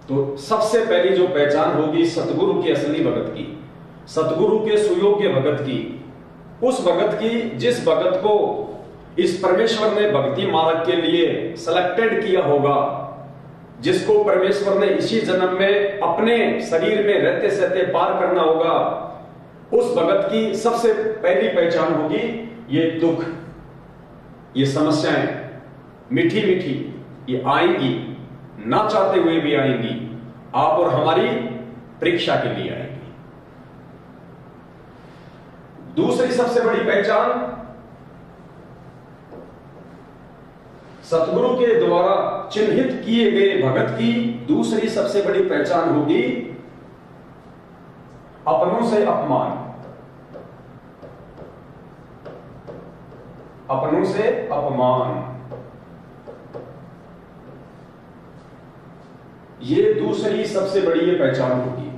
तो सबसे पहली जो पहचान होगी सतगुरु की असली भगत की, सतगुरु के सुयोग्य भगत की, उस भगत की जिस भगत को इस परमेश्वर ने भक्ति मार्ग के लिए सेलेक्टेड किया होगा, जिसको परमेश्वर ने इसी जन्म में अपने शरीर में रहते सहते पार करना होगा, उस भगत की सबसे पहली पहचान होगी ये दुख, ये समस्याएं मीठी मीठी ये आएंगी, ना चाहते हुए भी आएंगी, आप और हमारी परीक्षा के लिए आएंगी। दूसरी सबसे बड़ी पहचान सतगुरु के द्वारा चिन्हित किए गए भगत की दूसरी सबसे बड़ी पहचान होगी अपनों से अपमान, अपनों से अपमान। ये दूसरी सबसे बड़ी ये पहचान होगी।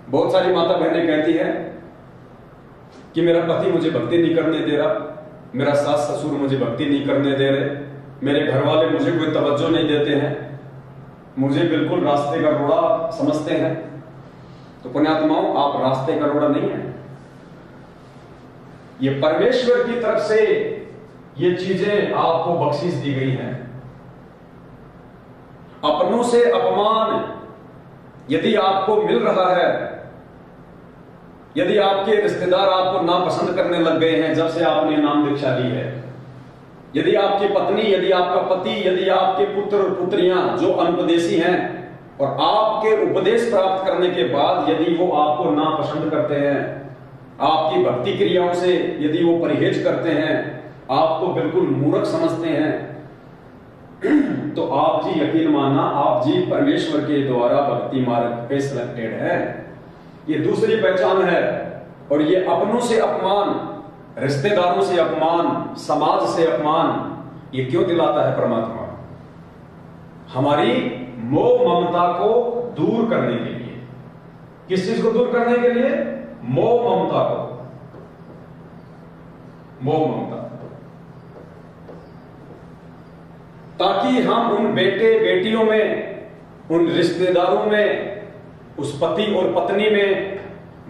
बहुत सारी माता बहनें कहती हैं कि मेरा पति मुझे भक्ति नहीं करने दे रहा, मेरा सास ससुर मुझे भक्ति नहीं करने दे रहे, मेरे घर वाले मुझे कोई तवज्जो नहीं देते हैं, मुझे बिल्कुल रास्ते का रोड़ा समझते हैं। तो पुण्यात्माओं, आप रास्ते का रोड़ा नहीं है, ये परमेश्वर की तरफ से ये चीजें आपको बख्शीश दी गई हैं। अपनों से अपमान यदि आपको मिल रहा है, यदि आपके रिश्तेदार आपको नापसंद करने लग गए हैं जब से आपने नाम दीक्षा ली है, यदि आपकी पत्नी, यदि आपका पति, यदि आपके पुत्र और पुत्रियां जो अनुपदेशी हैं और आपके उपदेश प्राप्त करने के बाद यदि वो आपको नापसंद करते हैं, आपकी भक्ति क्रियाओं से यदि वो परहेज करते हैं, आपको बिल्कुल मूर्ख समझते हैं, तो आप जी यकीन मानना, आप जी परमेश्वर के द्वारा भक्ति मार्ग पे सिलेक्टेड है। ये दूसरी पहचान है। और ये अपनों से अपमान, रिश्तेदारों से अपमान, समाज से अपमान, ये क्यों दिलाता है परमात्मा? हमारी मोह ममता को दूर करने के लिए। किस चीज को दूर करने के लिए? मोह ममता को, मोह ममता, ताकि हम उन बेटे बेटियों में, उन रिश्तेदारों में, उस पति और पत्नी में,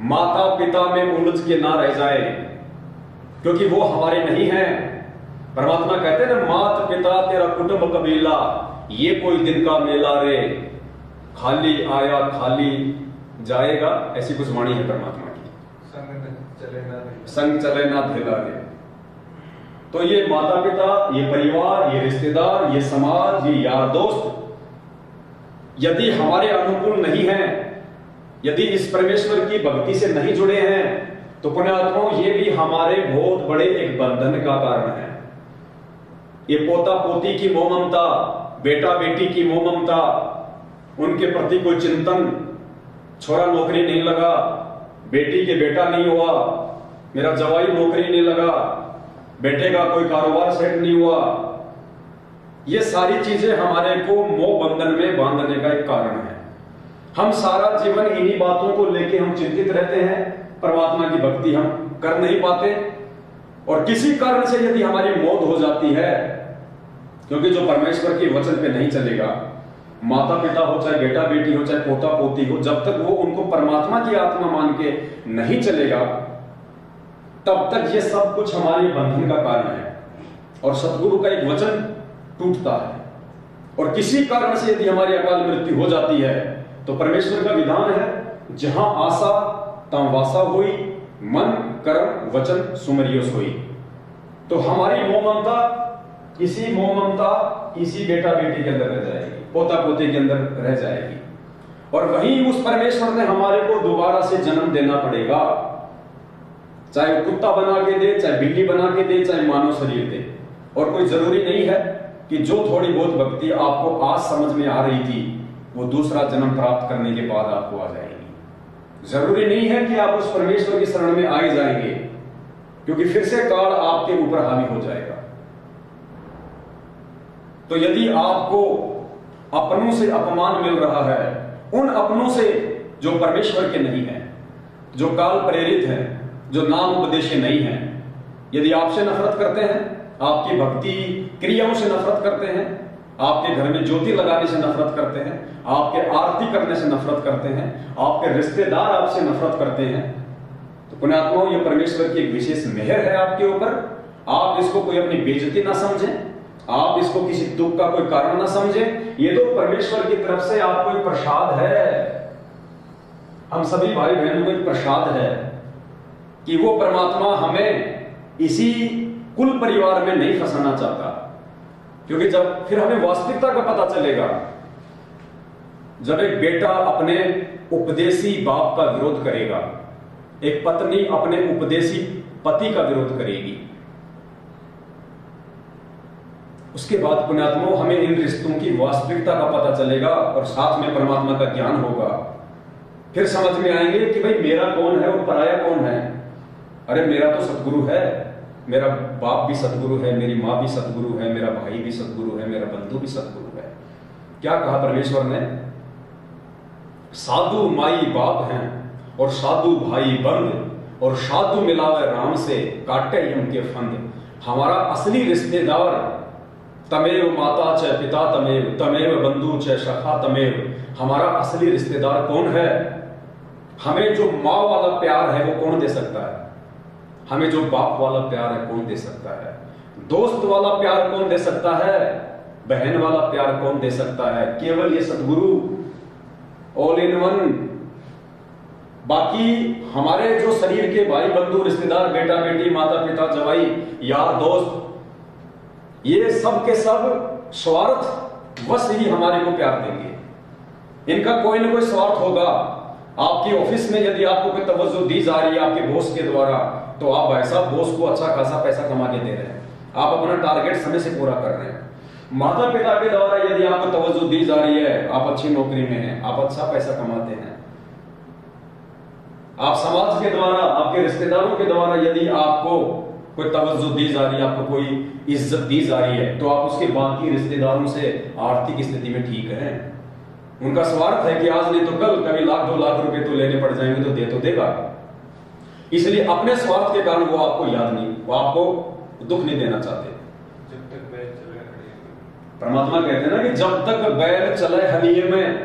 माता पिता में उलझ के ना रह जाए, क्योंकि वो हमारे नहीं हैं। परमात्मा कहते हैं ना, माता पिता तेरा कुटुंब कबीला, ये कोई दिन का मेला रे, खाली आया खाली जाएगा, ऐसी कुछ वाणी है परमात्मा की। संग चले ना ढेला रे। तो ये माता पिता, ये परिवार, ये रिश्तेदार, ये समाज, ये यार दोस्त यदि हमारे अनुकूल नहीं है, यदि इस परमेश्वर की भक्ति से नहीं जुड़े हैं, तो पुण्यात्माओं ये भी हमारे बहुत बड़े एक बंधन का कारण है। ये पोता पोती की मोह ममता, बेटा बेटी की मोह ममता, उनके प्रति कोई चिंतन, छोरा नौकरी नहीं लगा, बेटी के बेटा नहीं हुआ, मेरा जवाई नौकरी नहीं लगा, बेटे का कोई कारोबार सेट नहीं हुआ, ये सारी चीजें हमारे को मोह बंधन में बांधने का एक कारण है। हम सारा जीवन इन्हीं बातों को लेके हम चिंतित रहते हैं, परमात्मा की भक्ति हम कर नहीं पाते। और किसी कारण से यदि हमारी मौत हो जाती है, क्योंकि जो परमेश्वर के वचन पे नहीं चलेगा, माता पिता हो, चाहे बेटा बेटी हो, चाहे पोता पोती हो, जब तक वो उनको परमात्मा की आत्मा मान के नहीं चलेगा, तब तक ये सब कुछ हमारे बंधन का कारण है। और सतगुरु का एक वचन टूटता है, और किसी कारण से यदि हमारी अकाल मृत्यु हो जाती है, तो परमेश्वर का विधान है, जहां आशा तहां वासा हुई, मन कर्म वचन सुमरियो सोई। तो हमारी मोह ममता, इसी मोह ममता इसी बेटा बेटी के अंदर रह जाएगी, पोता पोते के अंदर रह जाएगी, और वहीं उस परमेश्वर ने हमारे को दोबारा से जन्म देना पड़ेगा, चाहे कुत्ता बना के दे, चाहे बिल्ली बना के दे, चाहे मानव शरीर दे। और कोई जरूरी नहीं है कि जो थोड़ी बहुत भक्ति आपको आज समझ में आ रही थी, वो दूसरा जन्म प्राप्त करने के बाद आपको आ जाएगी। जरूरी नहीं है कि आप उस परमेश्वर की शरण में आ जाएंगे, क्योंकि फिर से काल आपके ऊपर हावी हो जाएगा। तो यदि आपको अपनों से अपमान मिल रहा है, उन अपनों से जो परमेश्वर के नहीं है, जो काल प्रेरित है, जो नाम उपदेश नहीं है, यदि आपसे नफरत करते हैं, आपकी भक्ति क्रियाओं से नफरत करते हैं, आपके घर में ज्योति लगाने से नफरत करते हैं, आपके आरती करने से नफरत करते हैं, आपके रिश्तेदार आपसे नफरत करते हैं, तो पुण्यात्माओं, ये परमेश्वर की एक विशेष मेहर है आपके ऊपर। आप इसको कोई अपनी बेइज्जती ना समझें, आप इसको किसी दुख का कोई कारण ना समझें। ये तो परमेश्वर की तरफ से आपको एक प्रसाद है। हम सभी भाई बहनों को एक प्रसाद है कि वो परमात्मा हमें इसी कुल परिवार में नहीं फंसाना चाहता, क्योंकि जब फिर हमें वास्तविकता का पता चलेगा, जब एक बेटा अपने उपदेशी बाप का विरोध करेगा, एक पत्नी अपने उपदेशी पति का विरोध करेगी, उसके बाद पुण्यात्माओं हमें इन रिश्तों की वास्तविकता का पता चलेगा और साथ में परमात्मा का ज्ञान होगा। फिर समझ में आएंगे कि भाई मेरा कौन है और पराया कौन है। अरे मेरा तो सतगुरु है, मेरा बाप भी सतगुरु है, मेरी माँ भी सतगुरु है, मेरा भाई भी सतगुरु है, मेरा बंधु भी सतगुरु है। क्या कहा परमेश्वर ने? साधु माई बाप हैं और साधु भाई बंद, और साधु मिलावे राम से काटे यम के फंद। हमारा असली रिश्तेदार तमेव माता च पिता तमेव, तमेव बंधु च सखा तमेव। हमारा असली रिश्तेदार कौन है? हमें जो माँ वाला प्यार है वो कौन दे सकता है? हमें जो बाप वाला प्यार है कौन दे सकता है? दोस्त वाला प्यार कौन दे सकता है? बहन वाला प्यार कौन दे सकता है? केवल ये सतगुरु, ऑल इन वन। बाकी हमारे जो शरीर के भाई बंधु रिश्तेदार, बेटा बेटी, माता पिता, जवाई, यार दोस्त, ये सब के सब स्वार्थ वश ही हमारे को प्यार देंगे। इनका कोई ना कोई स्वार्थ होगा। आपकी ऑफिस में यदि आपको कोई तवज्जो दी जा रही है आपके बॉस के द्वारा, तो आप भाई साहब बॉस को अच्छा खासा पैसा कमा के दे रहे हैं, आप अपना टारगेट समय से पूरा कर रहे हैं। माता पिता के द्वारा यदि आपको तवज्जो दी जा रही है, आप अच्छी नौकरी में हैं, आप अच्छा पैसा कमाते हैं। आप समाज के द्वारा, आपके रिश्तेदारों के द्वारा यदि आपको कोई तवज्जो दी जा रही है, आपको कोई इज्जत दी जा रही है, तो आप उसके बाकी रिश्तेदारों से आर्थिक स्थिति में ठीक हैं। उनका स्वार्थ है कि आज नहीं तो कल कभी लाख 2 लाख रुपए तो लेने पड़ जाएंगे, तो दे तो देगा। इसलिए अपने स्वार्थ के कारण वो आपको याद नहीं, वो आपको दुख नहीं देना चाहते। जब तक बैल चले, परमात्मा कहते हैं ना कि जब तक बैल चले हलिये में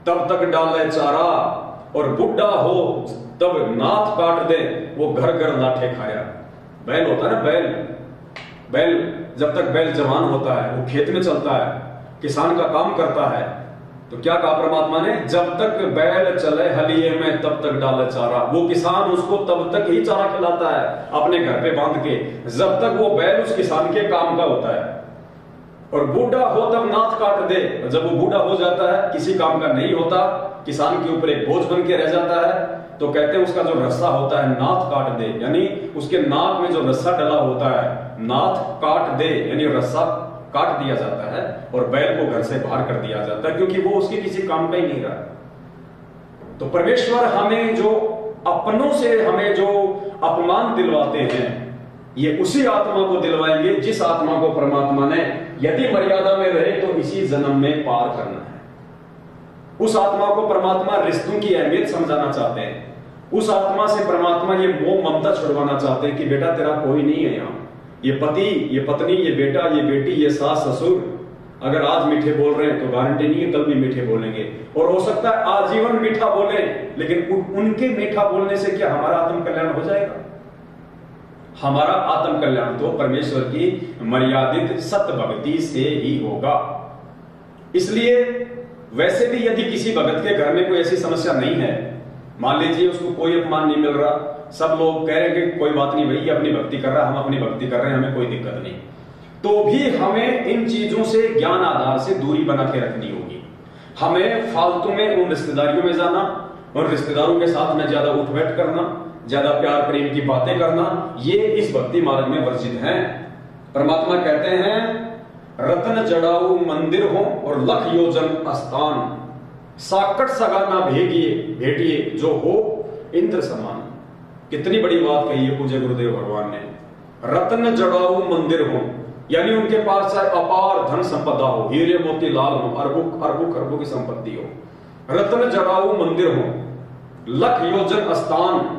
तब तक डाले चारा, और बुढ़ा हो तब नाथ काट दे, वो घर घर लाठे खाया। बैल होता है ना, बैल जब तक बैल जवान होता है, वो खेत में चलता है, किसान का काम करता है, तो क्या कहा परमात्मा ने? जब तक बैल चले हलिये में तब तक डाले चारा। वो किसान उसको तब तक ही चारा खिलाता है अपने घर पे बांध के, जब तक वो बैल उस किसान के काम का होता है। और बूढ़ा हो तब नाथ काट दे, जब वो बूढ़ा हो जाता है, किसी काम का नहीं होता, किसान के ऊपर एक बोझ बन के रह जाता है, तो कहते हैं उसका जो रस्सा होता है नाथ काट दे, यानी उसके नाक में जो रस्सा डला होता है, नाथ काट दे यानी रस्सा काट दिया जाता है और बैल को घर से बाहर कर दिया जाता है, क्योंकि वो उसके किसी काम का ही नहीं रहा। तो परमेश्वर हमें जो अपनों से हमें जो अपमान दिलवाते हैं, ये उसी आत्मा को दिलवाएंगे जिस आत्मा को परमात्मा ने यदि मर्यादा में रहे तो इसी जन्म में पार करना है। उस आत्मा को परमात्मा रिश्तों की अहमियत समझाना चाहते हैं। उस आत्मा से परमात्मा ये मोह ममता छुड़वाना चाहते हैं कि बेटा तेरा कोई नहीं है यहाँ। ये पति, ये पत्नी, ये बेटा, ये बेटी, ये सास ससुर अगर आज मीठे बोल रहे हैं तो गारंटी नहीं है कल भी मीठे बोलेंगे, और हो सकता है आजीवन मीठा बोले, लेकिन उनके मीठा बोलने से क्या हमारा आत्म कल्याण हो जाएगा? हमारा आत्म कल्याण तो परमेश्वर की मर्यादित सत्य भक्ति से ही होगा। इसलिए वैसे भी यदि किसी भगत के घर में कोई ऐसी समस्या नहीं है, मान लीजिए उसको कोई अपमान नहीं मिल रहा, सब लोग कह रहे हैं कि कोई बात नहीं भाई, अपनी भक्ति कर रहा है, हम अपनी भक्ति कर रहे हैं, हमें कोई दिक्कत नहीं, तो भी हमें इन चीजों से ज्ञान आधार से दूरी बना के रखनी होगी। हमें फालतू में उन रिश्तेदारियों में जाना, उन रिश्तेदारों के साथ में ज्यादा उठ बैठ करना, ज्यादा प्यार प्रेम की बातें करना, ये इस भक्ति मार्ग में वर्जित है। परमात्मा कहते हैं रत्न जड़ाऊ मंदिर हो और लख योजन स्थान, साकट सगाना भेटिए जो हो इंद्र समान। कितनी बड़ी बात कही है पूज्य गुरुदेव भगवान ने। रत्न जड़ाऊ मंदिर हो, यानी उनके पास चाहे अपार धन संपदा हो, हीरे मोती लाल हो, अरबों खरबों की संपत्ति हो, रत्न जड़ाऊ मंदिर हो, लख योजन स्थान,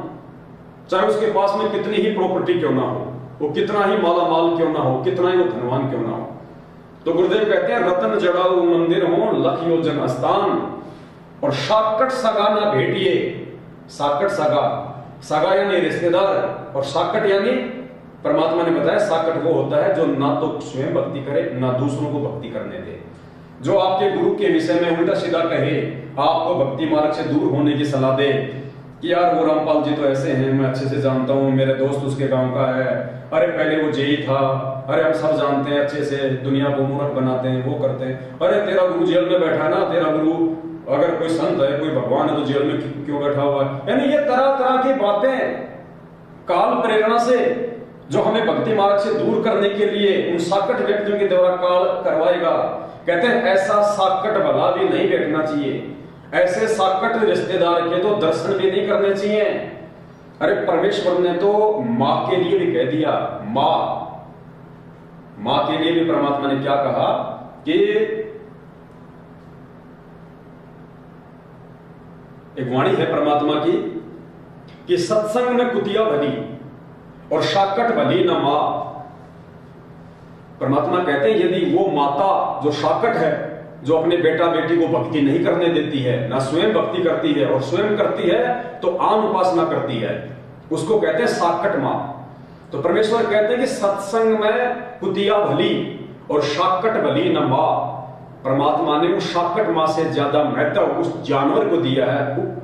चाहे उसके पास में कितनी ही प्रॉपर्टी क्यों ना हो, वो कितना ही माला माल क्यों ना हो, कितना ही वो धनवान क्यों ना हो, तो गुरुदेव कहते हैं रतन जड़ाऊ मंदिर हो लख योजन स्थान, और साकट सगा ना भेटिए। साकट सगा, सगा यानी रिश्तेदार, और साकट यानी परमात्मा ने बताया साकट वो होता है जो ना तो स्वयं भक्ति करे ना दूसरों को भक्ति करने दे, जो आपके गुरु के विषय में उल्टा सीधा कहे, आपको भक्ति मार्ग से दूर होने की सलाह दे कि यार वो रामपाल जी तो ऐसे हैं, मैं अच्छे से जानता हूँ, मेरे दोस्त उसके गांव का है, अरे पहले वो जेई था, अरे हम सब जानते हैं अच्छे से, दुनिया को मूर्ख बनाते हैं, वो करते हैं, अरे तेरा गुरु जेल में बैठा ना, तेरा गुरु अगर कोई संत है, कोई भगवान है तो जेल में क्यों बैठा हुआ है। यानी ये तरह तरह की बातें काल प्रेरणा से जो हमें भक्ति मार्ग से दूर करने के लिए उन साकट व्यक्तियों के द्वारा काल करवाएगा। कहते हैं ऐसा साकट भला भी नहीं बैठना चाहिए, ऐसे साकट रिश्तेदार के तो दर्शन भी नहीं करने चाहिए। अरे परमेश्वर ने तो मां के लिए भी कह दिया, मां के लिए भी परमात्मा ने क्या कहा कि एक वाणी है परमात्मा की कि सत्संग में कुतिया भली और शाकट भली न मां। परमात्मा कहते हैं यदि वो माता जो शाकट है, जो अपने बेटा बेटी को भक्ति नहीं करने देती है, ना स्वयं भक्ति करती है, और स्वयं करती है तो आम उपासना करती है, उसको कहते हैं साकट मां। तो परमेश्वर कहते हैं कि सत्संग में कुतिया भली और शाकट भली न मां। परमात्मा ने उस शाकट मां से ज्यादा महत्व उस जानवर को दिया है,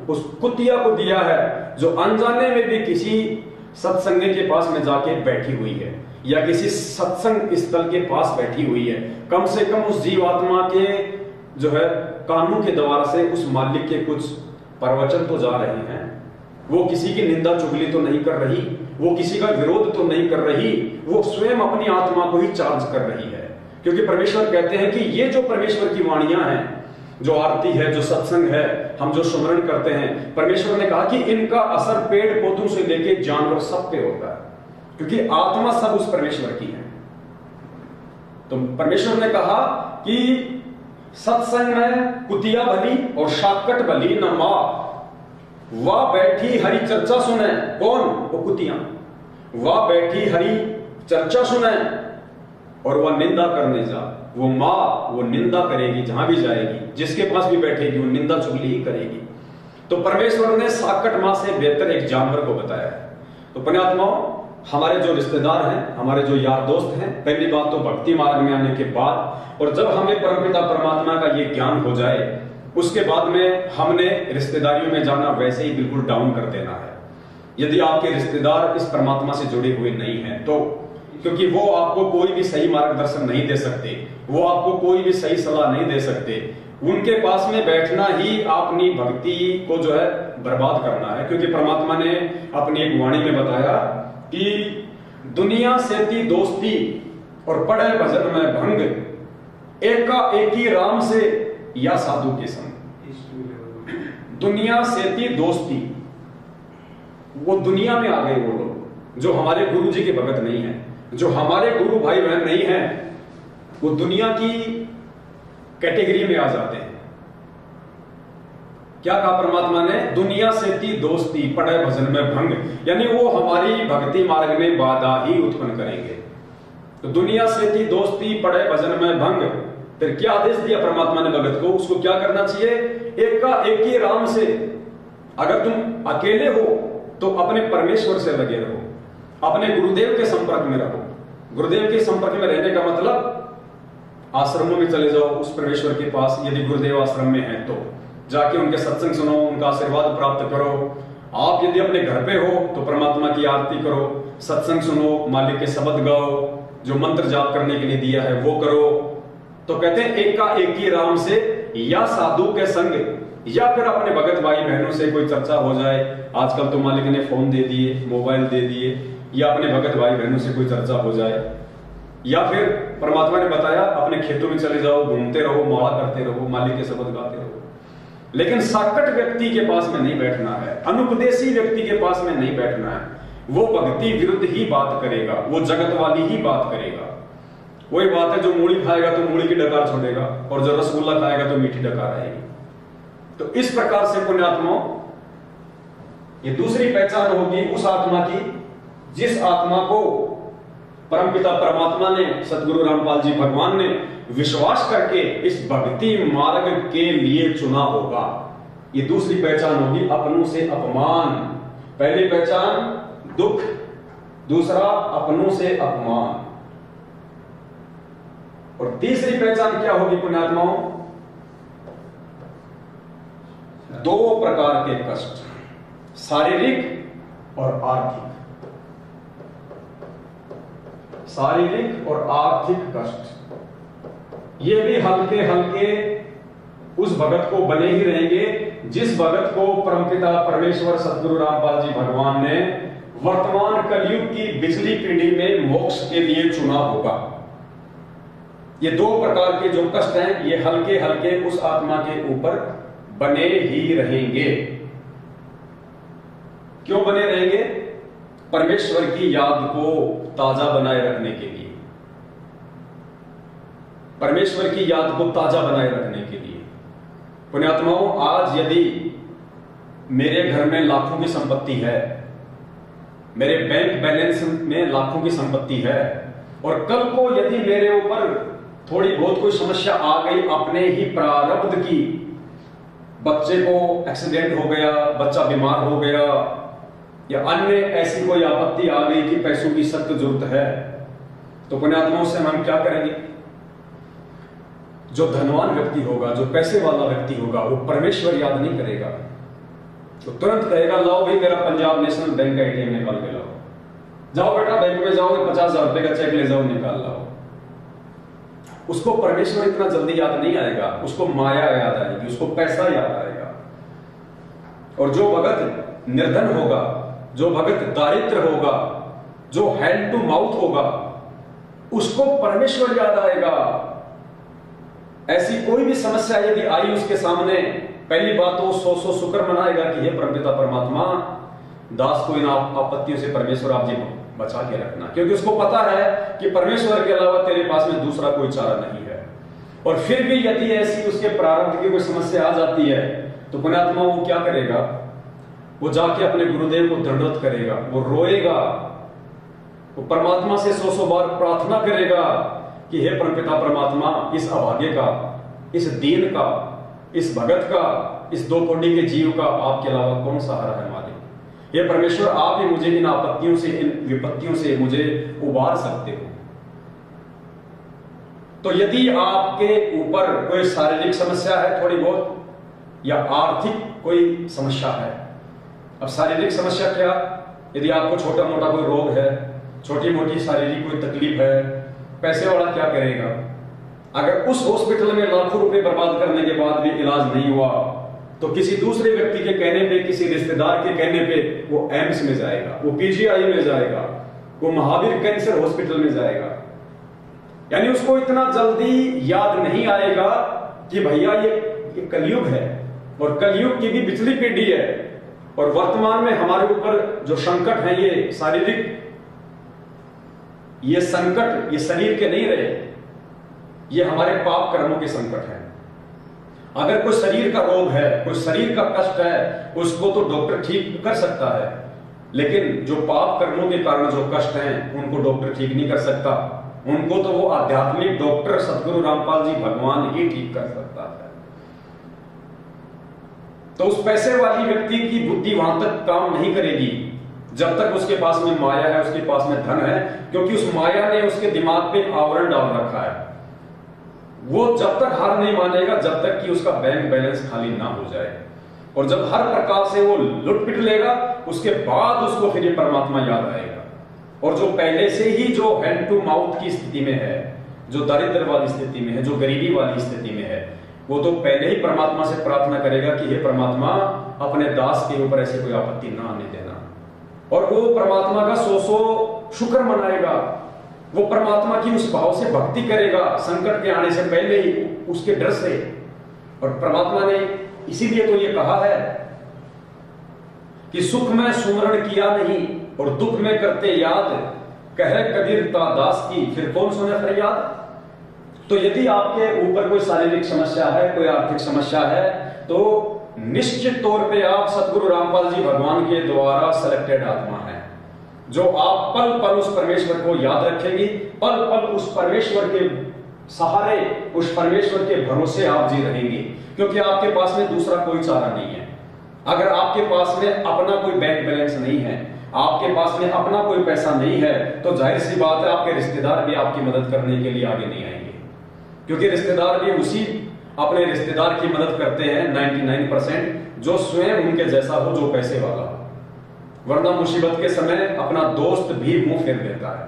उस कुतिया को दिया है, जो अनजाने में भी किसी सत्संग के पास में जाके बैठी हुई है या किसी सत्संग स्थल के पास बैठी हुई है। कम से कम उस जीवात्मा के जो है कानों के द्वारा से उस मालिक के कुछ प्रवचन तो जा रहे हैं, वो किसी की निंदा चुगली तो नहीं कर रही, वो किसी का विरोध तो नहीं कर रही, वो स्वयं अपनी आत्मा को ही चार्ज कर रही है। क्योंकि परमेश्वर कहते हैं कि ये जो परमेश्वर की वाणियां हैं, जो आरती है, जो सत्संग है, हम जो सुमरण करते हैं, परमेश्वर ने कहा कि इनका असर पेड़ पौधों से लेके जानवर सब पे होता है, क्योंकि आत्मा सब उस परमेश्वर की है। तो परमेश्वर ने कहा कि सत्संग में कुतिया भली और शाकट भली न मां। वह बैठी हरी चर्चा सुने, कौन? वो कुतियां। वह बैठी हरी चर्चा सुने और वह निंदा करने जा। वो मां वो निंदा करेगी, जहां भी जाएगी, जिसके पास भी बैठेगी वो निंदा चुगली ही करेगी। तो परमेश्वर ने साकट मां से बेहतर एक जानवर को बताया है। तो पुण्यात्माओं, हमारे जो रिश्तेदार हैं, हमारे जो यार दोस्त हैं, पहली बात तो भक्ति मार्ग में आने के बाद, और जब हमें परमपिता परमात्मा का ये ज्ञान हो जाए, उसके बाद में हमने रिश्तेदारियों में जाना वैसे ही बिल्कुल डाउन कर देना है। यदि आपके रिश्तेदार इस परमात्मा से जुड़े हुए नहीं हैं तो, क्योंकि वो आपको कोई भी सही मार्गदर्शन नहीं दे सकते, वो आपको कोई भी सही सलाह नहीं दे सकते, उनके पास में बैठना ही अपनी भक्ति को जो है बर्बाद करना है। क्योंकि परमात्मा ने अपनी एक वाणी में बताया कि दुनिया से थी दोस्ती और पड़े भजन में भंग, एका एक ही राम से या साधु के संग। दुनिया से थी दोस्ती, वो दुनिया में आ गए वो लोग जो हमारे गुरु जी के भगत नहीं है, जो हमारे गुरु भाई बहन नहीं है, वो दुनिया की कैटेगरी में आ जाते हैं। क्या कहा परमात्मा ने? दुनिया से थी दोस्ती पड़े भजन में भंग, यानी वो हमारी भक्ति मार्ग में बाधा ही उत्पन्न करेंगे। तो दुनिया से थी दोस्ती पड़े भजन में भंग, फिर क्या आदेश दिया परमात्मा ने भगत को? उसको क्या करना चाहिए? एक का एक ही राम से। अगर तुम अकेले हो तो अपने परमेश्वर से लगे रहो, अपने गुरुदेव के संपर्क में रहो। गुरुदेव के संपर्क में रहने का मतलब आश्रमों में चले जाओ, उस परमेश्वर के पास, यदि गुरुदेव आश्रम में है तो जाके उनके सत्संग सुनो, उनका आशीर्वाद प्राप्त करो। आप यदि अपने घर पे हो तो परमात्मा की आरती करो, सत्संग सुनो, मालिक के शब्द गाओ, जो मंत्र जाप करने के लिए दिया है वो करो। तो कहते हैं एक का एक ही राम से या साधु के संग, या फिर अपने भगत भाई बहनों से कोई चर्चा हो जाए। आजकल तो मालिक ने फोन दे दिए, मोबाइल दे दिए, या अपने भगत भाई बहनों से कोई चर्चा हो जाए, या फिर परमात्मा ने बताया अपने खेतों में चले जाओ, घूमते रहो, माला करते रहो, मालिक के शब्द गाते रहो। लेकिन साकट व्यक्ति के पास में नहीं बैठना है, अनुपदेशी व्यक्ति के पास में नहीं बैठना है। वो भक्ति विरुद्ध ही बात करेगा, वो जगत वाली ही बात करेगा। वही बात है, जो मूली खाएगा तो मूली की डकार छोड़ेगा, और जो रसगुल्ला खाएगा तो मीठी डकार आएगी। तो इस प्रकार से पुण्यात्माओं, ये दूसरी पहचान होगी उस आत्मा की जिस आत्मा को परमपिता परमात्मा ने, सतगुरु रामपाल जी भगवान ने विश्वास करके इस भक्ति मार्ग के लिए चुना होगा। ये दूसरी पहचान होगी, अपनों से अपमान। पहली पहचान दुख, दूसरा अपनों से अपमान, और तीसरी पहचान क्या होगी पुण्यात्माओं? दो प्रकार के कष्ट, शारीरिक और आर्थिक। शारीरिक और आर्थिक कष्ट ये भी हल्के हल्के उस भगत को बने ही रहेंगे जिस भगत को परमपिता परमेश्वर सतगुरु रामपाल जी भगवान ने वर्तमान कलयुग की पिछली पीढ़ी में मोक्ष के लिए चुना होगा। ये दो प्रकार के जो कष्ट हैं ये हल्के हल्के उस आत्मा के ऊपर बने ही रहेंगे। क्यों बने रहेंगे? परमेश्वर की याद को ताजा बनाए रखने के लिए, परमेश्वर की याद को ताजा बनाए रखने के लिए। पुण्यात्माओं, आज यदि मेरे घर में लाखों की संपत्ति है, मेरे बैंक बैलेंस में लाखों की संपत्ति है, और कल को यदि मेरे ऊपर थोड़ी बहुत कोई समस्या आ गई अपने ही प्रारब्ध की, बच्चे को एक्सीडेंट हो गया, बच्चा बीमार हो गया, या अन्य ऐसी कोई आपत्ति आ गई कि पैसों की सख्त जरूरत है, तो पुण्यात्माओं से हम क्या करेंगे? जो धनवान व्यक्ति होगा, जो पैसे वाला व्यक्ति होगा, वो परमेश्वर याद नहीं करेगा, तो तुरंत कहेगा लाओ भाई मेरा पंजाब नेशनल बैंक का एटीएम निकाल के लाओ, जाओ बेटा बैंक में जाओगे 50,000 रुपए का चेक ले जाओ निकाल लाओ। उसको परमेश्वर इतना जल्दी याद नहीं आएगा, उसको माया याद आएगी, उसको पैसा याद आएगा। और जो भगत निर्धन होगा, जो भगत दारिद्र होगा, जो हैंड टू माउथ होगा, उसको परमेश्वर याद आएगा। ऐसी कोई भी समस्या यदि आई उसके सामने, पहली बात तो 100 शुक्र मनाएगा कि हे परमपिता परमात्मा, दास को इन आपत्तियों से परमेश्वर आप जी बचा के रखना, क्योंकि उसको पता है कि परमेश्वर के अलावा तेरे पास में दूसरा कोई चारा नहीं है। और फिर भी यदि ऐसी उसके प्रारब्ध की कोई समस्या आ जाती है तो पुण्यात्मा वो क्या करेगा? वो जाके अपने गुरुदेव को दंडवत करेगा, वो रोएगा, वो परमात्मा से 100 बार प्रार्थना करेगा कि हे परमपिता परमात्मा, इस अभागे का, इस दीन का, इस भगत का, इस दो कोटि के जीव का आपके अलावा कौन सहारा है मालिक? हे परमेश्वर, आप ही मुझे इन आपत्तियों से, इन विपत्तियों से मुझे उबार सकते हो। तो यदि आपके ऊपर कोई शारीरिक समस्या है थोड़ी बहुत, या आर्थिक कोई समस्या है, अब शारीरिक समस्या क्या? यदि आपको छोटा मोटा कोई रोग है, छोटी मोटी शारीरिक कोई तकलीफ है, पैसे वाला क्या करेगा? अगर उस हॉस्पिटल में लाखों रुपए बर्बाद करने के बाद भी इलाज नहीं हुआ तो किसी दूसरे व्यक्ति के कहने पे, किसी रिश्तेदार के कहने पे वो एम्स में जाएगा, वो पीजीआई में जाएगा, वो महावीर कैंसर हॉस्पिटल में जाएगा। यानी उसको इतना जल्दी याद नहीं आएगा कि भैया ये कलयुग है, और कलयुग की भी पिछली पीढ़ी है, और वर्तमान में हमारे ऊपर जो संकट है ये शारीरिक, ये संकट ये शरीर के नहीं रहे, ये हमारे पाप कर्मों के संकट है। अगर कोई शरीर का रोग है, कोई शरीर का कष्ट है, उसको तो डॉक्टर ठीक कर सकता है, लेकिन जो पाप कर्मों के कारण जो कष्ट हैं उनको डॉक्टर ठीक नहीं कर सकता। उनको तो वो आध्यात्मिक डॉक्टर सतगुरु रामपाल जी भगवान ही ठीक कर सकता है। तो उस पैसे वाली व्यक्ति की बुद्धि वहां तक काम नहीं करेगी जब तक उसके पास में माया है, उसके पास में धन है, क्योंकि उस माया ने उसके दिमाग पे आवरण डाल रखा है। वो जब तक हार नहीं मानेगा जब तक कि उसका बैंक बैलेंस खाली ना हो जाए, और जब हर प्रकार से वो लुट पिट लेगा उसके बाद उसको फिर ये परमात्मा याद आएगा। और जो पहले से ही जो हैंड टू माउथ की स्थिति में है, जो दारिद्र वाली स्थिति में है, जो गरीबी वाली स्थिति में है, वो तो पहले ही परमात्मा से प्रार्थना करेगा कि हे परमात्मा, अपने दास के ऊपर ऐसे कोई आपत्ति ना आने देना। और वो परमात्मा का 100 शुक्र मनाएगा, वो परमात्मा की उस भाव से भक्ति करेगा संकट के आने से पहले ही, उसके डर से। और परमात्मा ने इसीलिए तो ये कहा है कि सुख में सुमरण किया नहीं और दुख में करते याद, कहे कबीर ता दास की फिर कौन सुने फरियाद। तो यदि आपके ऊपर कोई शारीरिक समस्या है, कोई आर्थिक समस्या है, तो निश्चित तौर पे आप सतगुरु रामपाल जी भगवान के द्वारा सिलेक्टेड आत्मा है। जो आप पल पल उस परमेश्वर को याद रखेंगी, पल पल उस परमेश्वर के सहारे, उस परमेश्वर के भरोसे आप जी रहेंगे, क्योंकि आपके पास में दूसरा कोई चारा नहीं है। अगर आपके पास में अपना कोई बैंक बैलेंस नहीं है, आपके पास में अपना कोई पैसा नहीं है, तो जाहिर सी बात है आपके रिश्तेदार भी आपकी मदद करने के लिए आगे नहीं आएंगे, क्योंकि रिश्तेदार भी उसी अपने रिश्तेदार की मदद करते हैं 99% जो स्वयं उनके जैसा हो, जो पैसे वाला हो। वरना मुसीबत के समय अपना दोस्त भी मुंह फेर देता है।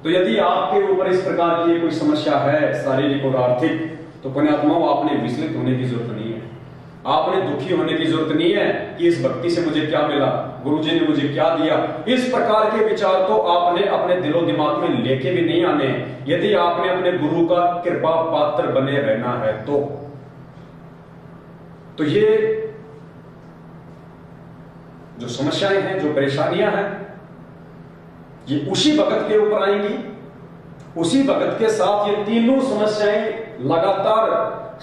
तो यदि आपके ऊपर इस प्रकार की कोई समस्या है, शारीरिक और आर्थिक, तो पुण्यात्माओं आपने विचलित होने की जरूरत नहीं है, आपने दुखी होने की जरूरत नहीं है कि इस भक्ति से मुझे क्या मिला, गुरुजी ने मुझे क्या दिया। इस प्रकार के विचार तो आपने अपने दिलो दिमाग में लेके भी नहीं आने, यदि आपने अपने गुरु का कृपा पात्र बने रहना है तो ये जो समस्याएं हैं, जो परेशानियां हैं, ये उसी भगत के ऊपर आएंगी, उसी भगत के साथ ये तीनों समस्याएं लगातार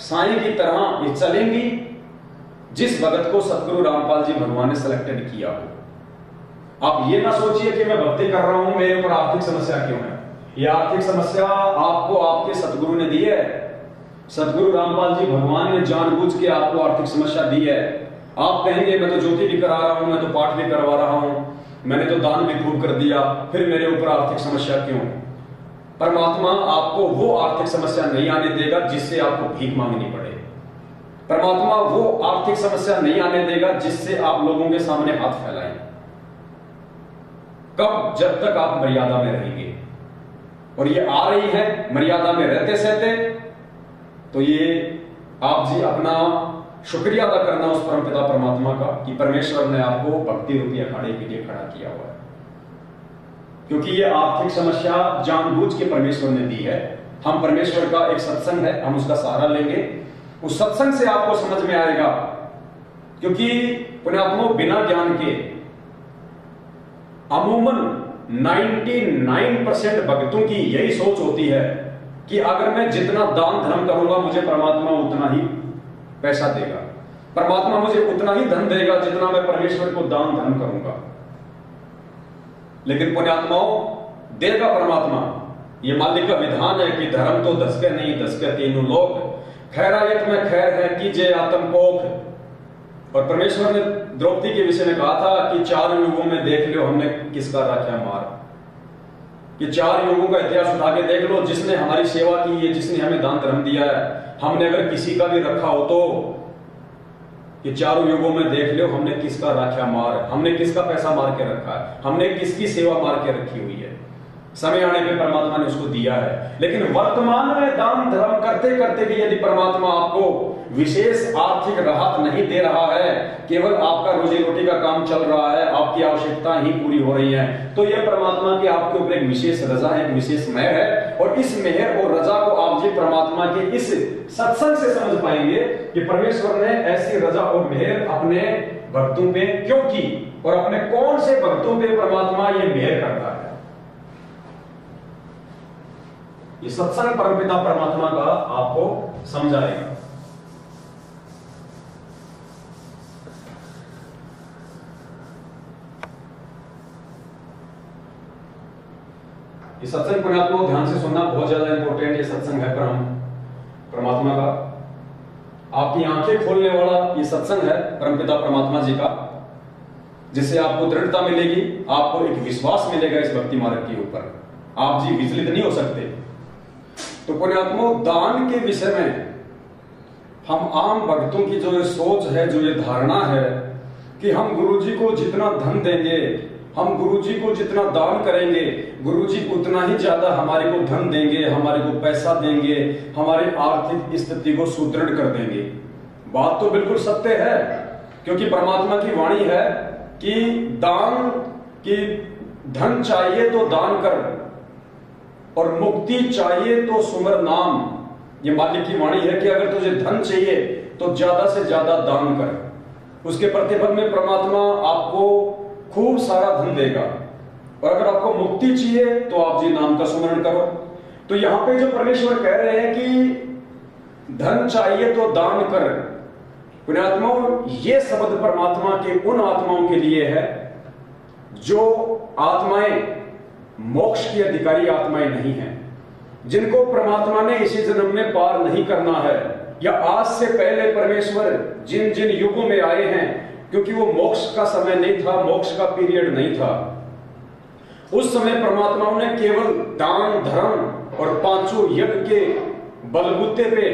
साईं की तरह ये चलेंगी, जिस भगत को सतगुरु रामपाल जी भगवान ने सिलेक्टेड किया हो। आप ये ना सोचिए कि मैं भक्ति कर रहा हूं, मेरे ऊपर आर्थिक समस्या क्यों है। ये आर्थिक समस्या आपको आपके सतगुरु ने दी है। सतगुरु रामपाल जी भगवान ने जानबूझ के आपको आर्थिक समस्या दी है। आप कहेंगे मैं तो ज्योति भी करा रहा हूं, मैं तो पाठ भी करवा रहा हूं, मैंने तो दान भी खूब कर दिया, फिर मेरे ऊपर आर्थिक समस्या क्यों। परमात्मा आपको वो आर्थिक समस्या नहीं आने देगा जिससे आपको भीख मांगनी पड़े। परमात्मा वो आर्थिक समस्या नहीं आने देगा जिससे आप लोगों के सामने हाथ फैलाएं। कब? जब तक आप मर्यादा में रहेंगे, और ये आ रही है मर्यादा में रहते सहते, तो ये आप जी अपना शुक्रिया अदा करना उस परमपिता परमात्मा का कि परमेश्वर ने आपको भक्ति रूपी अखाड़े के लिए खड़ा किया हुआ है, क्योंकि ये आर्थिक समस्या जानबूझ के परमेश्वर ने दी है। हम परमेश्वर का एक सत्संग है, हम उसका सहारा लेंगे, उस सत्संग से आपको समझ में आएगा। क्योंकि पुण्यात्मा बिना ज्ञान के अमूमन 99% भक्तों की यही सोच होती है कि अगर मैं जितना दान धर्म करूंगा मुझे परमात्मा उतना ही पैसा देगा, परमात्मा मुझे उतना ही धन देगा जितना मैं परमेश्वर को दान धर्म करूंगा। लेकिन पुण्यात्माओं देगा परमात्मा, ये मालिक का विधान है कि धर्म तो धसके नहीं धसके तीनों लोग, खैरायत में खैर है कीजिए आत्मपोख। और परमेश्वर ने द्रौपदी के विषय में कहा था कि 4 युगों में देख लो हमने किसका राख्या मार, कि 4 युगों का इतिहास उठा के देख लो, जिसने हमारी सेवा की है, जिसने हमें दान धर्म दिया है, हमने अगर किसी का भी रखा हो तो ये 4 युगों में देख लो हमने किसका राख्या मार, हमने किसका पैसा मार के रखा है, हमने किसकी सेवा मार के रखी हुई है। समय आने पे परमात्मा ने उसको दिया है। लेकिन वर्तमान में दान धर्म करते करते भी यदि परमात्मा आपको विशेष आर्थिक राहत नहीं दे रहा है, केवल आपका रोजी रोटी का काम चल रहा है, आपकी आवश्यकता ही पूरी हो रही है, तो यह परमात्मा की आपके ऊपर एक विशेष रजा है, एक विशेष मेहर है। और इस मेहर और रजा को आप जी परमात्मा के इस सत्संग से समझ पाएंगे कि परमेश्वर ने ऐसी रजा और मेहर अपने भक्तों पे क्यों की और अपने कौन से भक्तों पे परमात्मा ये मेहर करता है। ये सत्संग परमपिता परमात्मा का आपको समझाएगा। ये सत्संग पुण्यात्मा को ध्यान से सुनना बहुत ज्यादा इंपॉर्टेंट ये सत्संग है परमात्मा का। आपकी आंखें खोलने वाला ये सत्संग है परमपिता परमात्मा जी का, जिससे आपको दृढ़ता मिलेगी, आपको एक विश्वास मिलेगा इस भक्ति मार्ग के ऊपर। आप जी विचलित नहीं हो सकते। तो पुण्यात्मा दान के विषय में हम आम भक्तों की जो ये सोच है, जो ये धारणा है कि हम गुरुजी को जितना धन देंगे, हम गुरुजी को जितना दान करेंगे, गुरुजी उतना ही ज्यादा हमारे को धन देंगे, हमारे को पैसा देंगे, हमारी आर्थिक स्थिति को सुदृढ़ कर देंगे। बात तो बिल्कुल सत्य है, क्योंकि परमात्मा की वाणी है कि दान की धन चाहिए तो दान कर और मुक्ति चाहिए तो सुमर नाम। ये मालिक की वाणी है कि अगर तुझे धन चाहिए तो ज्यादा से ज्यादा दान कर, उसके प्रतिफल में परमात्मा आपको खूब सारा धन देगा। और अगर आपको मुक्ति चाहिए तो आप जी नाम का सुमरण करो। तो यहां पे जो परमेश्वर कह रहे हैं कि धन चाहिए तो दान कर, पुण्यात्माओं ये शब्द परमात्मा के उन आत्माओं के लिए है जो आत्माएं मोक्ष की अधिकारी आत्माएं नहीं हैं, जिनको परमात्मा ने इसी जन्म में पार नहीं करना है, या आज से पहले परमेश्वर जिन जिन युगों में आए हैं, क्योंकि वो मोक्ष का समय नहीं था, मोक्ष का पीरियड नहीं था, उस समय परमात्माओं ने केवल दान धर्म और पांचों यज्ञ के बलबूते पे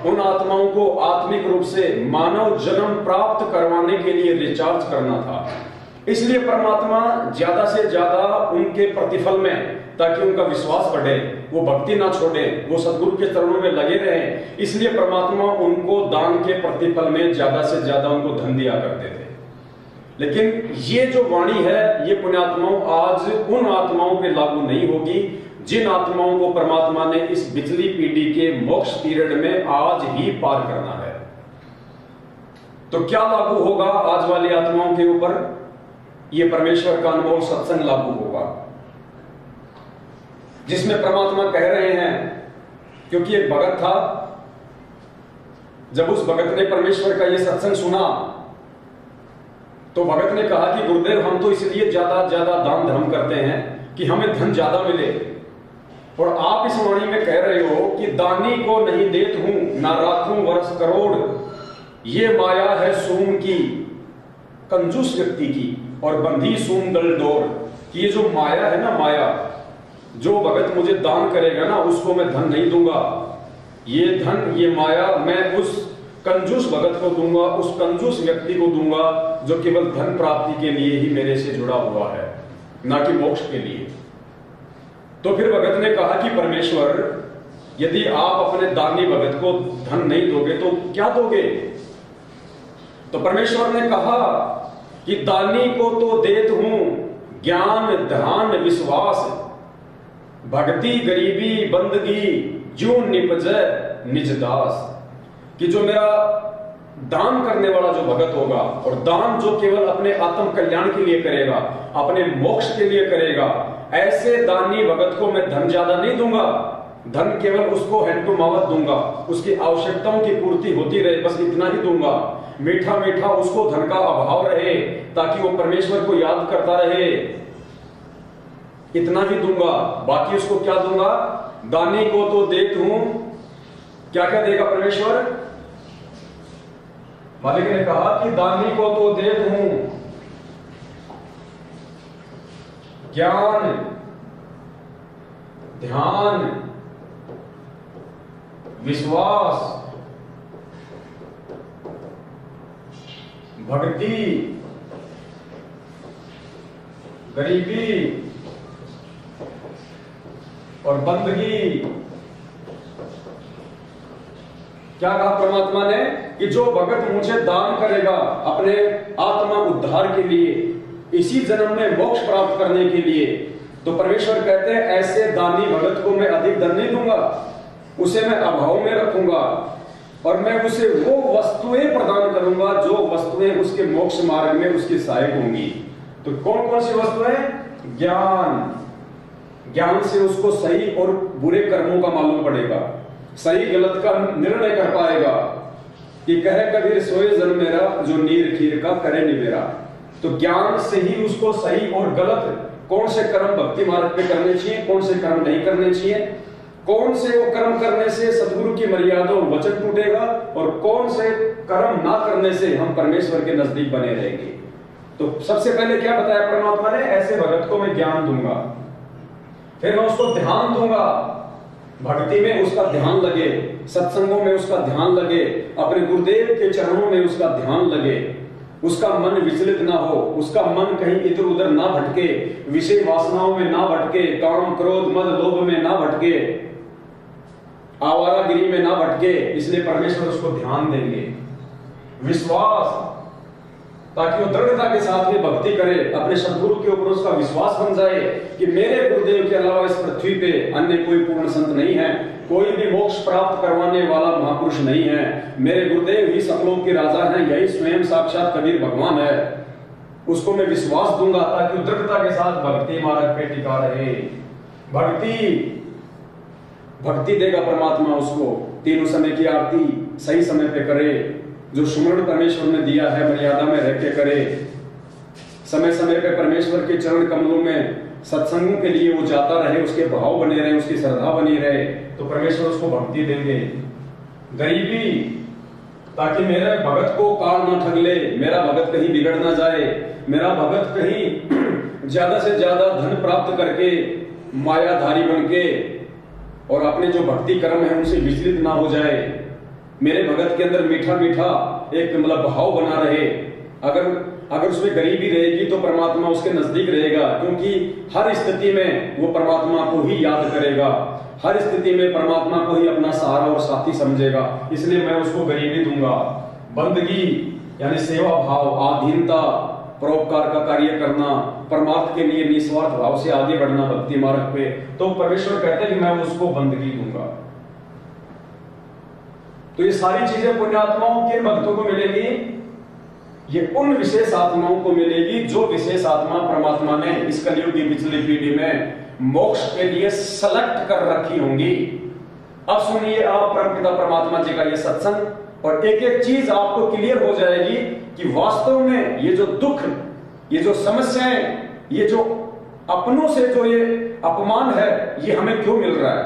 उन आत्माओं को आत्मिक रूप से मानव जन्म प्राप्त करवाने के लिए रिचार्ज करना था। इसलिए परमात्मा ज्यादा से ज्यादा उनके प्रतिफल में, ताकि उनका विश्वास बढ़े, वो भक्ति ना छोड़े, वो सदगुरु के चरणों में लगे रहे, इसलिए परमात्मा उनको दान के प्रतिफल में ज्यादा से ज्यादा उनको धन दिया करते थे। लेकिन ये जो वाणी है, ये पुण्यात्माओं आज उन आत्माओं पे लागू नहीं होगी जिन आत्माओं को परमात्मा ने इस पिछली पीढ़ी के मोक्ष पीरियड में आज ही पार करना है। तो क्या लागू होगा आज वाली आत्माओं के ऊपर? ये परमेश्वर का अनमोल सत्संग लागू होगा, जिसमें परमात्मा कह रहे हैं, क्योंकि एक भगत था, जब उस भगत ने परमेश्वर का ये सत्संग सुना तो भगत ने कहा कि गुरुदेव, हम तो इसलिए ज्यादा ज्यादा दान धर्म करते हैं कि हमें धन ज्यादा मिले, और आप इस वाणी में कह रहे हो कि दानी को नहीं देत हूं ना राखूं वर्ष करोड़, ये माया है सूम की कंजूस व्यक्ति की और बंधी सूम दल डोर। कि ये जो माया है ना, माया, जो भगत मुझे दान करेगा ना उसको मैं धन नहीं दूंगा, ये धन, ये माया मैं उस कंजूस भगत को दूंगा, उस कंजूस व्यक्ति को दूंगा जो केवल धन प्राप्ति के लिए ही मेरे से जुड़ा हुआ है, ना कि मोक्ष के लिए। तो फिर भगत ने कहा कि परमेश्वर, यदि आप अपने दानी भगत को धन नहीं दोगे तो क्या दोगे? तो परमेश्वर ने कहा कि दानी को तो देत हूं ज्ञान ध्यान विश्वास, भक्ति गरीबी बंदगी जो निपजे निज दास। कि जो मेरा दान करने वाला जो भगत होगा, और दान जो केवल अपने आत्म कल्याण के लिए करेगा, अपने मोक्ष के लिए करेगा, ऐसे दानी भगत को मैं धन ज्यादा नहीं दूंगा, धन केवल उसको हैंड टू माउथ दूंगा, उसकी आवश्यकताओं की पूर्ति होती रहे, बस इतना ही दूंगा। मीठा मीठा उसको धन का अभाव रहे, ताकि वो परमेश्वर को याद करता रहे, इतना ही दूंगा। बाकी उसको क्या दूंगा? दानी को तो देत हूं, क्या क्या देगा परमेश्वर? मालिक ने कहा कि दानी को तो देत हूं ज्ञान ध्यान विश्वास भक्ति गरीबी और बंदगी। क्या कहा परमात्मा ने? कि जो भगत मुझे दान करेगा अपने आत्मा उद्धार के लिए, इसी जन्म में मोक्ष प्राप्त करने के लिए, तो परमेश्वर कहते हैं ऐसे दानी भगत को मैं अधिक धन नहीं दूंगा, उसे मैं अभाव में रखूंगा, और मैं उसे वो वस्तुएं प्रदान करूंगा जो वस्तुएं उसके मोक्ष मार्ग में उसकी सहायक होंगी। तो कौन कौन सी वस्तुएं? ज्ञान, ज्ञान से उसको सही और बुरे कर्मों का मालूम पड़ेगा, सही गलत का निर्णय कर पाएगा। कि कहे कबीर सोए जन मेरा, जो नीर खीर का करे नहीं मेरा। तो ज्ञान से ही उसको सही और गलत, कौन से कर्म भक्ति मार्ग पे करने चाहिए, कौन से कर्म नहीं करने चाहिए, कौन से वो कर्म करने से सदगुरु की मर्यादा और वचन टूटेगा, और कौन से कर्म ना करने से हम परमेश्वर के नजदीक बने रहेंगे। तो सबसे पहले क्या बताया परमात्मा ने? ऐसे भगत को मैं ज्ञान दूंगा, फिर मैं उसको ध्यान दूंगा, भक्ति में उसका ध्यान लगे, सत्संगों में उसका ध्यान लगे, अपने गुरुदेव के चरणों में उसका ध्यान लगे, उसका मन विचलित ना हो, उसका मन कहीं इधर उधर ना भटके, विषय वासनाओं में ना भटके, काम क्रोध मद लोभ में ना भटके, आवारागिरी में ना भटके। इसलिए परमेश्वर उसको ध्यान देंगे। विश्वास, ताकि वो दृढ़ता के साथ में भक्ति करे, अपने सदगुरु के ऊपर उसका विश्वास बन जाए कि मेरे गुरुदेव के अलावा इस पृथ्वी पे अन्य कोई पूर्ण संत नहीं है, कोई भी मोक्ष प्राप्त करवाने वाला महापुरुष नहीं है, मेरे गुरुदेव ही सकलों के राजा हैं, यही स्वयं साक्षात कबीर भगवान है। उसको मैं विश्वास दूंगा ताकि दृढ़ता के साथ भक्ति मार्ग पे टिका रहे। भक्ति देगा परमात्मा उसको, तीनों समय की आरती सही समय पे करे, जो सुमरण परमेश्वर ने दिया है मर्यादा में रह के करे, समय समय पे परमेश्वर के चरण कमलों में सत्संगों के लिए वो जाता रहे, उसके भाव बने रहे, उसकी श्रद्धा बनी रहे, तो परमेश्वर उसको भक्ति देंगे। गरीबी, ताकि मेरे भगत को काल ना ठग ले, मेरा भगत कहीं बिगड़ ना जाए, मेरा भगत कहीं ज्यादा से ज्यादा धन प्राप्त करके मायाधारी बनके और अपने जो भक्ति कर्म है उनसे विचलित ना हो जाए, मेरे भगत के अंदर मीठा मीठा एक मतलब भाव बना रहे। अगर उसमें गरीबी रहेगी तो परमात्मा उसके नजदीक रहेगा, क्योंकि हर स्थिति में वो परमात्मा को ही याद करेगा, हर स्थिति में परमात्मा को ही अपना सहारा और साथी समझेगा। इसलिए मैं उसको गरीबी दूंगा। बंदगी यानी सेवा भाव, आधीनता, परोपकार का कार्य करना, परमार्थ के लिए निस्वार्थ भाव से आगे बढ़ना भक्ति मार्ग पे, तो परमेश्वर कहते हैं कि मैं उसको बंदगी दूंगा। तो ये सारी चीजें पुण्यात्माओं के भक्तों को मिलेगी, ये उन विशेष आत्माओं को मिलेगी जो विशेष आत्मा परमात्मा ने इस कलयुग की पिछली पीढ़ी में मोक्ष के लिए सेलेक्ट कर रखी होंगी। अब सुनिए आप परमपिता परमात्मा जी का ये सत्संग, और एक एक चीज आपको क्लियर हो जाएगी कि वास्तव में ये जो दुख, ये जो समस्याएं, ये जो अपनों से जो ये अपमान है, ये हमें क्यों मिल रहा है।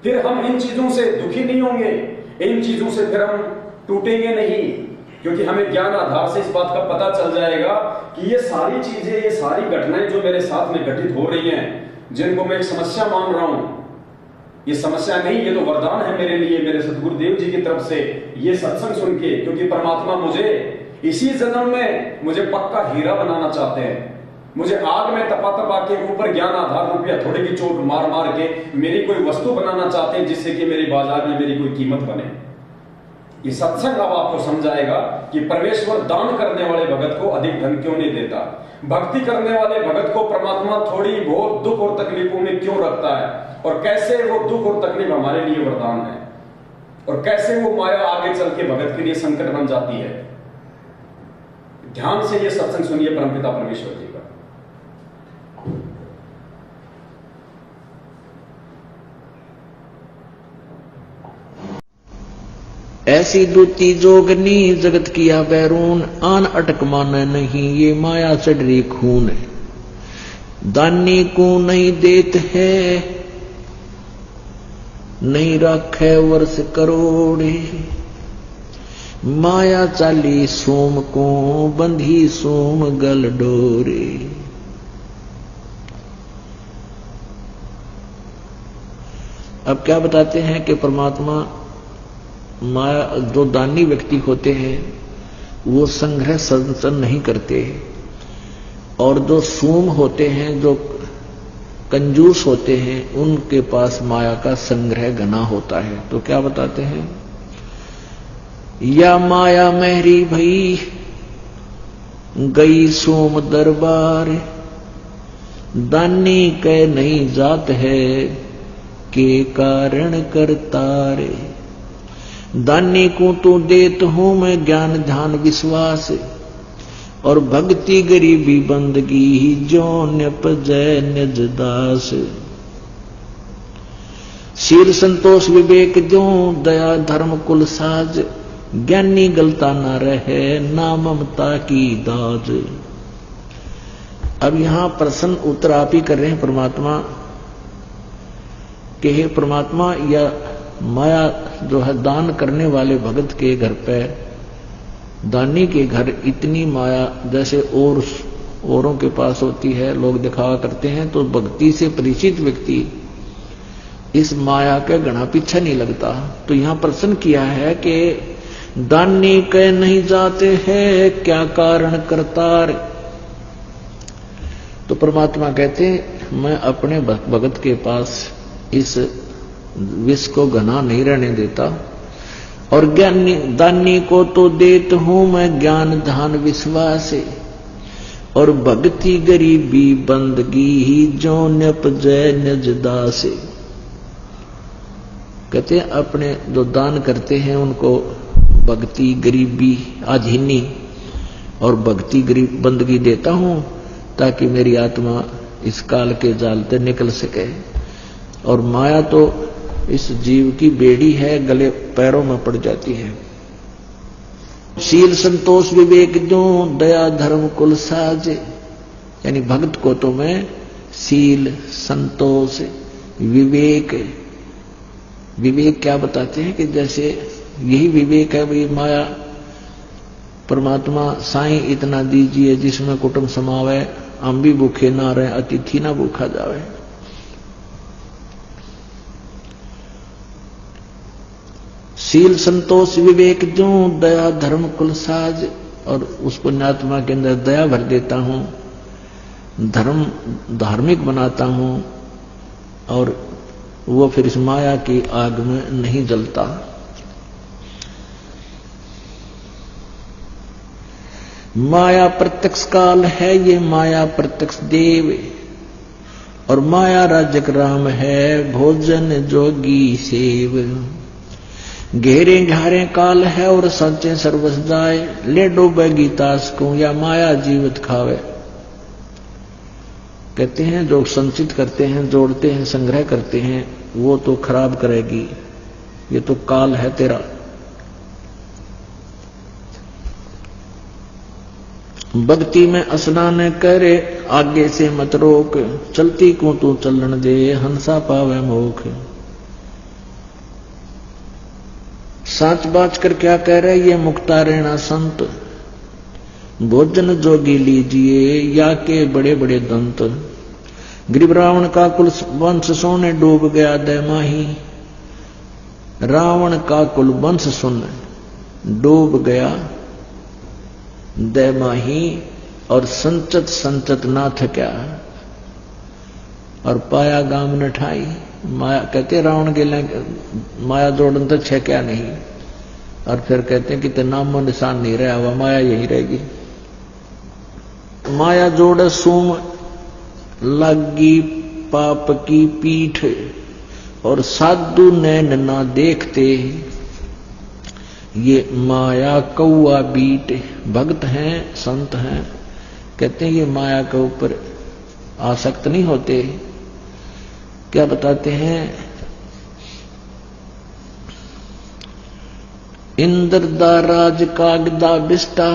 फिर हम इन चीजों से दुखी नहीं होंगे, इन चीजों से फिर हम टूटेंगे नहीं, क्योंकि हमें ज्ञान आधार से इस बात का पता चल जाएगा कि ये सारी चीजें, ये सारी घटनाएं जो मेरे साथ में घटित हो रही हैं, जिनको मैं एक समस्या मान रहा हूं, ये समस्या नहीं, ये तो वरदान है मेरे लिए, मेरे सतगुरुदेव जी की तरफ से ये सत्संग सुन के, क्योंकि परमात्मा मुझे इसी जन्म में मुझे पक्का हीरा बनाना चाहते हैं। मुझे आग में तपा तपा के ऊपर ज्ञान आधार रुपया थोड़े की चोट मार मार के मेरी कोई वस्तु बनाना चाहते हैं, जिससे कि मेरी बाजार में मेरी कोई कीमत बने। ये सत्संग अब आपको समझाएगा कि परमेश्वर दान करने वाले भगत को अधिक धन क्यों नहीं देता, भक्ति करने वाले भगत को परमात्मा थोड़ी बहुत दुख और तकलीफों में क्यों रखता है, और कैसे वो दुख और तकलीफ हमारे लिए वरदान है, और कैसे वो माया आगे चल के भगत के लिए संकट बन जाती है। ध्यान से ये सत्संग सुनिए परमपिता परमेश्वर जी का। ऐसी दूती जोगनी जगत किया बैरून, आन अटक माने नहीं ये माया चढ़ी खून। दानी को नहीं देत है, नहीं राखे वर्ष करोड़े। माया चाली सोम को बंधी सोम गल डोरे। अब क्या बताते हैं कि परमात्मा माया, जो दानी व्यक्ति होते हैं वो संग्रह संचन नहीं करते, और जो सूम होते हैं, जो कंजूस होते हैं, उनके पास माया का संग्रह घना होता है। तो क्या बताते हैं, या माया मेहरी भई गई सोम दरबार। दानी के नहीं जात है के कारण करतारे। दानी को तो देत हूं मैं ज्ञान ध्यान विश्वास, और भक्ति गरीबी बंदगी जो न्यपजय निज दास। शील संतोष विवेक जो दया धर्म कुल साज। ज्ञानी गलता न रहे ना ममता की दाज। अब यहां प्रश्न उत्तर आप ही कर रहे हैं परमात्मा के, हे परमात्मा, या माया जो है दान करने वाले भगत के घर पे, दानी के घर इतनी माया जैसे औरों के पास होती है, लोग दिखावा करते हैं, तो भक्ति से परिचित व्यक्ति इस माया के घना पीछे नहीं लगता। तो यहां प्रश्न किया है कि दानी के नहीं जाते हैं क्या कारण करतार। तो परमात्मा कहते मैं अपने भगत के पास इस विष को घना नहीं रहने देता, और ज्ञानी दानी को तो देत हूं मैं ज्ञान ध्यान विश्वास, और भक्ति गरीबी बंदगी ही जो न्यपजय निज दास। कहते हैं अपने जो दान करते हैं उनको भक्ति गरीबी आधीनी और भक्ति गरीब बंदगी देता हूं, ताकि मेरी आत्मा इस काल के जाल से निकल सके। और माया तो इस जीव की बेड़ी है, गले पैरों में पड़ जाती है। शील संतोष विवेक जो दया धर्म कुल साज, यानी भक्त को तो मैं शील संतोष विवेक, विवेक क्या बताते हैं कि जैसे यही विवेक है भाई, माया परमात्मा साईं इतना दीजिए जिसमें कुटुंब समावे, हम भी भूखे ना रहे, अतिथि ना भूखा जावे। शील संतोष विवेक जो दया धर्म कुल साज, और उस पुण्यात्मा के अंदर दया भर देता हूं, धर्म धार्मिक बनाता हूं, और वो फिर इस माया की आग में नहीं जलता। माया प्रत्यक्ष काल है ये माया प्रत्यक्ष देव, और माया राजक राम है भोजन जोगी सेव। घेरे घारे काल है और सचे सर्वस जाए, ले डूबे गीतास को या माया जीवित खावे। कहते हैं जो संचित करते हैं, जोड़ते हैं, संग्रह करते हैं, वो तो खराब करेगी, ये तो काल है तेरा। भक्ति में स्नान करे आगे से मत रोक, चलती को तू चलन दे हंसा पावे मोख। साच बाच कर क्या कह रहे ये मुक्ता रहना संत, भोजन जोगी लीजिए या के बड़े बड़े दंत। गरीब रावण का कुल वंश सोने डूब गया दैमाही, रावण का कुल वंश सुन डूब गया दैमाही, और संचत संचत ना थक्या और पाया गाम न ठाई। माया कहते रावण के लिए माया जोड़न तो छह क्या नहीं, और फिर कहते हैं कि ते नामो निशान नहीं रहा हुआ, माया यही रहेगी। माया जोड़ सूम लगी पाप की पीठ, और साधु नैन ना देखते ये माया कौआ बीट। भक्त हैं संत हैं, कहते हैं ये माया के ऊपर आसक्त नहीं होते। क्या बताते हैं, इंद्र दा राज कागदा बिस्टा।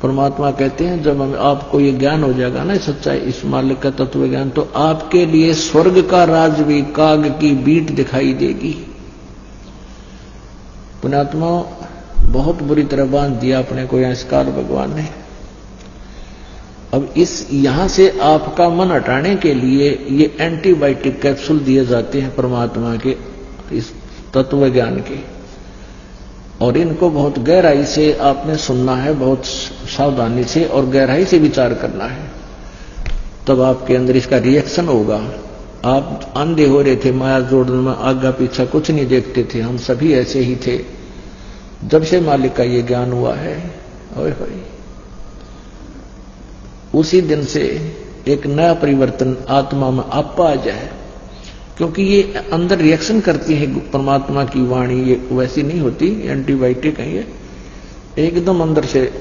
परमात्मा कहते हैं जब आपको ये ज्ञान हो जाएगा ना सच्चाई, इस मालिक का तत्व ज्ञान, तो आपके लिए स्वर्ग का राज भी काग की बीट दिखाई देगी। पुण्यात्मा बहुत बुरी तरह बांध दिया अपने को यहां काल भगवान ने। अब इस यहां से आपका मन हटाने के लिए ये एंटीबायोटिक कैप्सूल दिए जाते हैं परमात्मा के इस तत्व ज्ञान के, और इनको बहुत गहराई से आपने सुनना है, बहुत सावधानी से और गहराई से विचार करना है, तब आपके अंदर इसका रिएक्शन होगा। आप अंधे हो रहे थे माया जोड़ने में, आगा पीछा कुछ नहीं देखते थे, हम सभी ऐसे ही थे। जब से मालिक का ये ज्ञान हुआ है, ओए होए, उसी दिन से एक नया परिवर्तन आत्मा में आपा आ जाए, क्योंकि ये अंदर रिएक्शन करती है परमात्मा की वाणी, ये वैसी नहीं होती एंटीबायोटिक है, ये एकदम अंदर से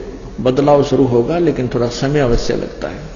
बदलाव शुरू होगा, लेकिन थोड़ा समय अवश्य लगता है।